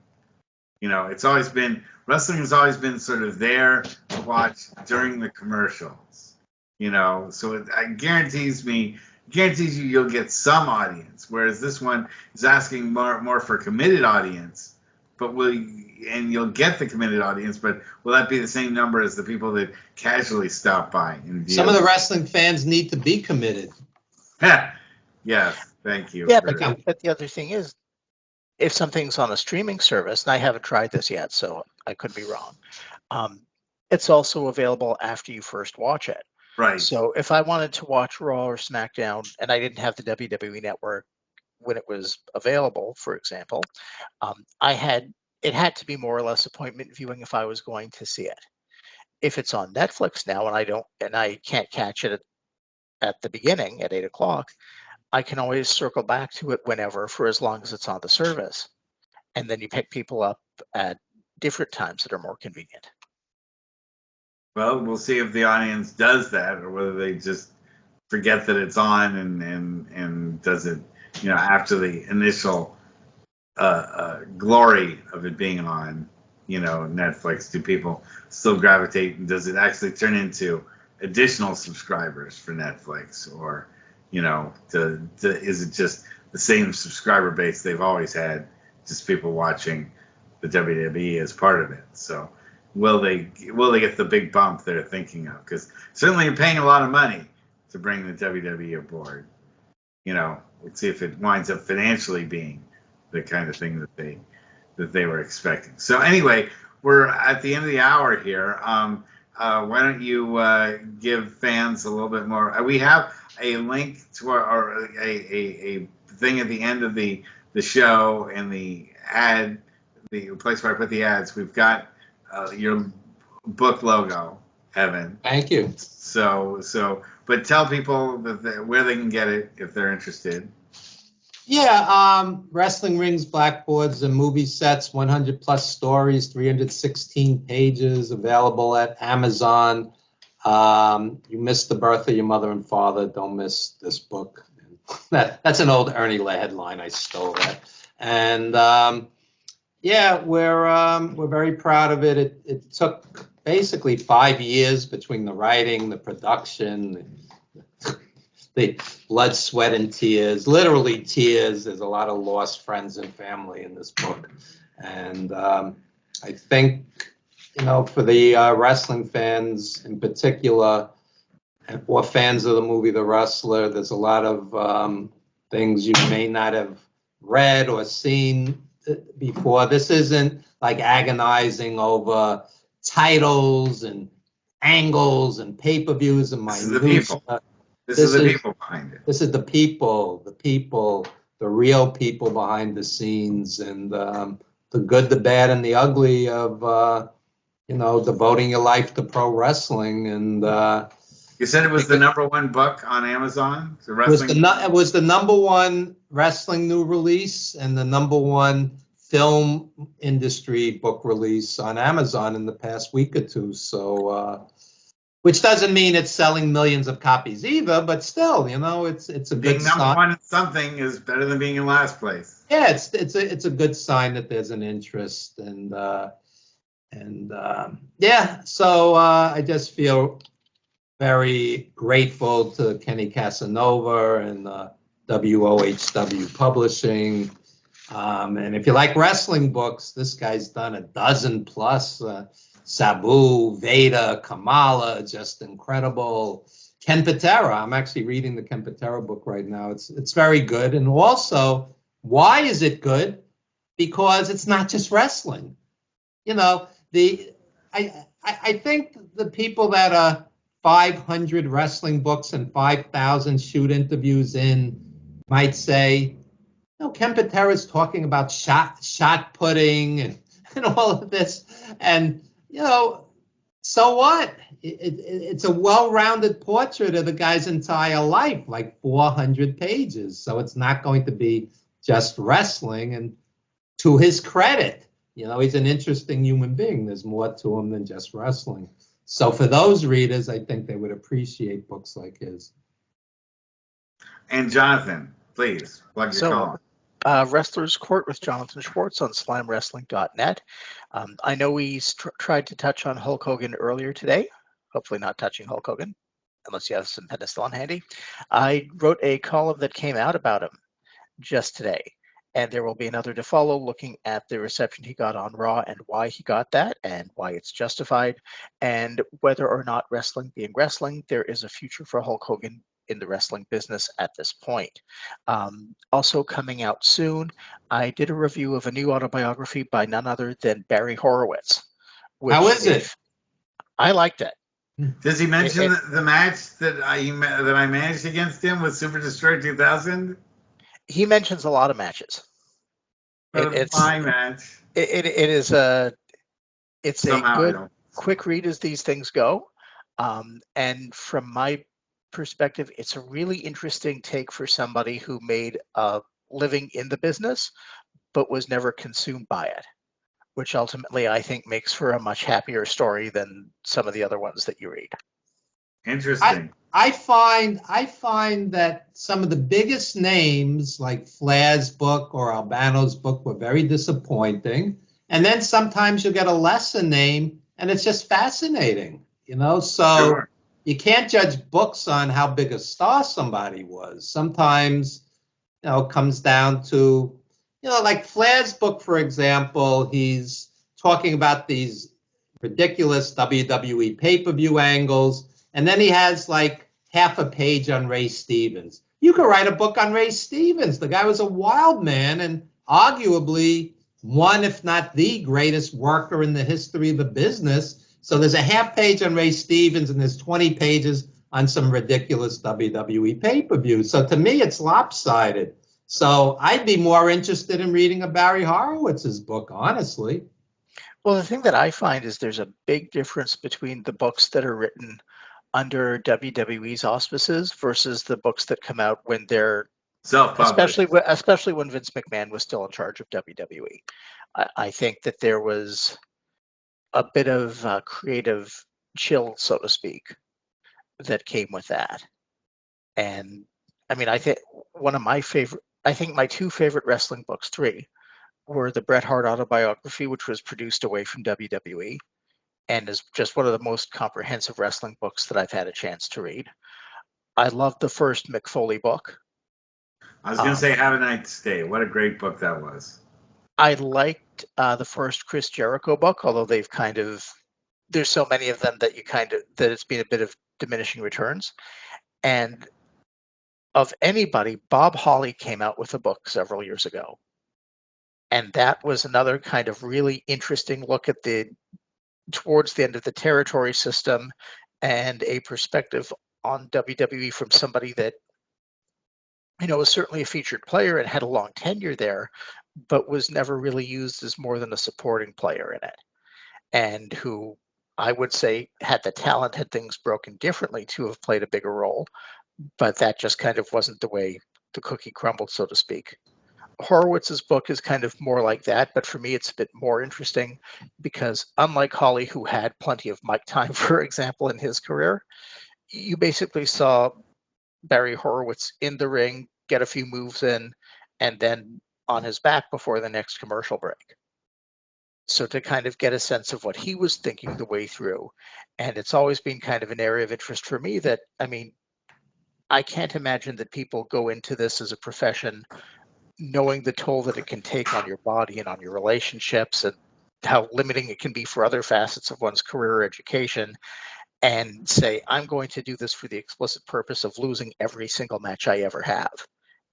Wrestling has always been sort of there to watch during the commercials. So it guarantees you you'll get some audience, whereas this one is asking more for committed audience. But you'll get the committed audience, but will that be the same number as the people that casually stop by and view? Some of the wrestling fans need to be committed. Yes, thank you. Yeah, but the other thing is, if something's on a streaming service, and I haven't tried this yet, so I could be wrong, it's also available after you first watch it. Right. So if I wanted to watch Raw or SmackDown and I didn't have the WWE Network when it was available, for example, it had to be more or less appointment viewing if I was going to see it. If it's on Netflix now and I can't catch it at the beginning at 8:00, I can always circle back to it whenever, for as long as it's on the service. And then you pick people up at different times that are more convenient. Well, we'll see if the audience does that, or whether they just forget that it's on and does it, after the initial glory of it being on, Netflix. Do people still gravitate, and does it actually turn into additional subscribers for Netflix, or is it just the same subscriber base they've always had, just people watching the WWE as part of it? So will they get the big bump they're thinking of? Because certainly you're paying a lot of money to bring the WWE aboard. Let's see if it winds up financially being the kind of thing that they were expecting. So anyway, we're at the end of the hour here. Why don't you give fans a little bit more? We have a link to a thing at the end of the show and the ad, the place where I put the ads. We've got your book logo, Evan. Thank you. But tell people where they can get it if they're interested. Yeah, Wrestling Rings, Blackboards, and Movie Sets, 100 plus stories, 316 pages, available at Amazon. You missed the birth of your mother and father, don't miss this book. That's an old Ernie La headline. I stole that. And we're very proud of it. It took basically 5 years between the writing, the production, the blood, sweat, and tears, literally tears. There's a lot of lost friends and family in this book. And I think, for the wrestling fans in particular, or fans of the movie The Wrestler, there's a lot of things you may not have read or seen before. This isn't like agonizing over titles and angles and pay-per-views and This is the people. This is the people behind it. This is the people, the real people behind the scenes, and the good, the bad, and the ugly of devoting your life to pro wrestling. And you said it was the number one book on Amazon. It was the number one wrestling new release and the number one film industry book release on Amazon in the past week or two. So, which doesn't mean it's selling millions of copies either, but still, it's a good sign. Being number one in something is better than being in last place. Yeah, it's a good sign that there's an interest, and so I just feel very grateful to Kenny Casanova and WOHW Publishing. And if you like wrestling books, this guy's done a dozen plus. Sabu, Veda, Kamala, just incredible. Ken Patera, I'm actually reading the Ken Patera book right now. It's very good. And also, why is it good? Because it's not just wrestling. I think the people that are 500 wrestling books and 5,000 shoot interviews in might say, Ken Patera is talking about shot putting and all of this. And, So what? It's a well-rounded portrait of the guy's entire life, like 400 pages. So it's not going to be just wrestling. And to his credit, he's an interesting human being. There's more to him than just wrestling. So for those readers, I think they would appreciate books like his. And Jonathan, please plug your column. Wrestler's Court with Jonathan Schwartz on slamwrestling.net. I know we tried to touch on Hulk Hogan earlier today. Hopefully not touching Hulk Hogan, unless you have some penicillin handy. I wrote a column that came out about him just today. And there will be another to follow, looking at the reception he got on Raw and why he got that and why it's justified, and whether or not wrestling being wrestling, there is a future for Hulk Hogan in the wrestling business at this point. Also coming out soon, I did a review of a new autobiography by none other than Barry Horowitz. How is it? I liked it. Does he mention the match that I managed against him with Super Destroyer 2000? He mentions a lot of matches. It's a fine match. It's a good, quick read as these things go. And from my perspective, it's a really interesting take for somebody who made a living in the business, but was never consumed by it, which ultimately I think makes for a much happier story than some of the other ones that you read. Interesting. I find that some of the biggest names, like Flair's book or Albano's book, were very disappointing. And then sometimes you get a lesser name, and it's just fascinating, So Sure. You can't judge books on how big a star somebody was. Sometimes, it comes down to, like Flair's book, for example, he's talking about these ridiculous WWE pay-per-view angles. And then he has like half a page on Ray Stevens. You could write a book on Ray Stevens. The guy was a wild man and arguably one, if not the greatest worker in the history of the business. So there's a half page on Ray Stevens and there's 20 pages on some ridiculous WWE pay-per-view. So to me, it's lopsided. So I'd be more interested in reading a Barry Horowitz's book, honestly. Well, the thing that I find is there's a big difference between the books that are written under WWE's auspices versus the books that come out when they're self-published, especially when Vince McMahon was still in charge of WWE. I think that there was a bit of creative chill, so to speak, that came with that. And I mean, I think my two favorite wrestling books, three, were the Bret Hart autobiography, which was produced away from WWE, and is just one of the most comprehensive wrestling books that I've had a chance to read. I loved the first Mick Foley book. I was going to say Have a Night Stay. What a great book that was. I liked the first Chris Jericho book, although there's so many of them that that it's been a bit of diminishing returns. And of anybody, Bob Holly came out with a book several years ago. And that was another kind of really interesting look at towards the end of the territory system and a perspective on WWE from somebody that, was certainly a featured player and had a long tenure there, but was never really used as more than a supporting player in it. And who I would say had the talent, had things broken differently, to have played a bigger role. But that just kind of wasn't the way the cookie crumbled, so to speak. Horowitz's book is kind of more like that, but for me it's a bit more interesting because unlike Holly, who had plenty of mic time, for example, in his career, you basically saw Barry Horowitz in the ring, get a few moves in, and then on his back before the next commercial break. So to kind of get a sense of what he was thinking the way through. And it's always been kind of an area of interest for me that, I can't imagine that people go into this as a profession knowing the toll that it can take on your body and on your relationships and how limiting it can be for other facets of one's career or education, and say, I'm going to do this for the explicit purpose of losing every single match I ever have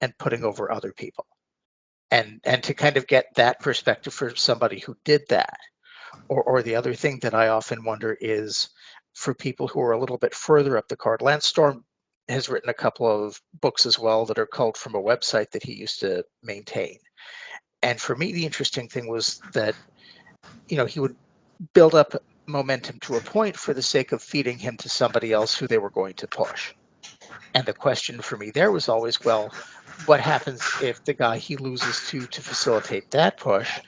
and putting over other people. And to kind of get that perspective for somebody who did that. Or the other thing that I often wonder is for people who are a little bit further up the card. Lance Storm has written a couple of books as well that are culled from a website that he used to maintain. And for me, the interesting thing was that, he would build up momentum to a point for the sake of feeding him to somebody else who they were going to push. And the question for me there was always, well, what happens if the guy he loses to facilitate that push,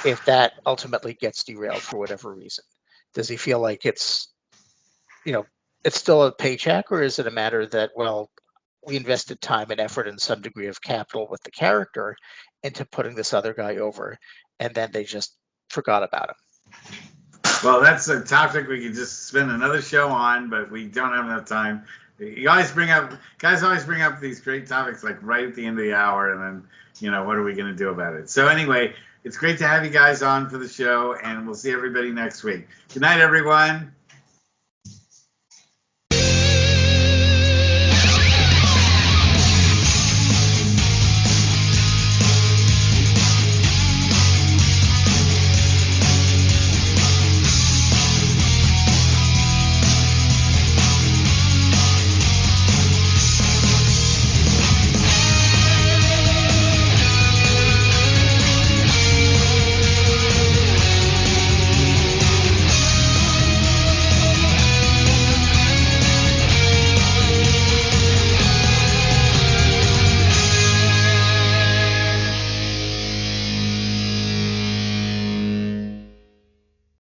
if that ultimately gets derailed for whatever reason? Does he feel like it's, it's still a paycheck, or is it a matter that, well, we invested time and effort and some degree of capital with the character into putting this other guy over, and then they just forgot about him? Well, that's a topic we could just spend another show on, but we don't have enough time. Guys always bring up these great topics like right at the end of the hour, and then, what are we going to do about it? So anyway, it's great to have you guys on for the show, and we'll see everybody next week. Good night, everyone.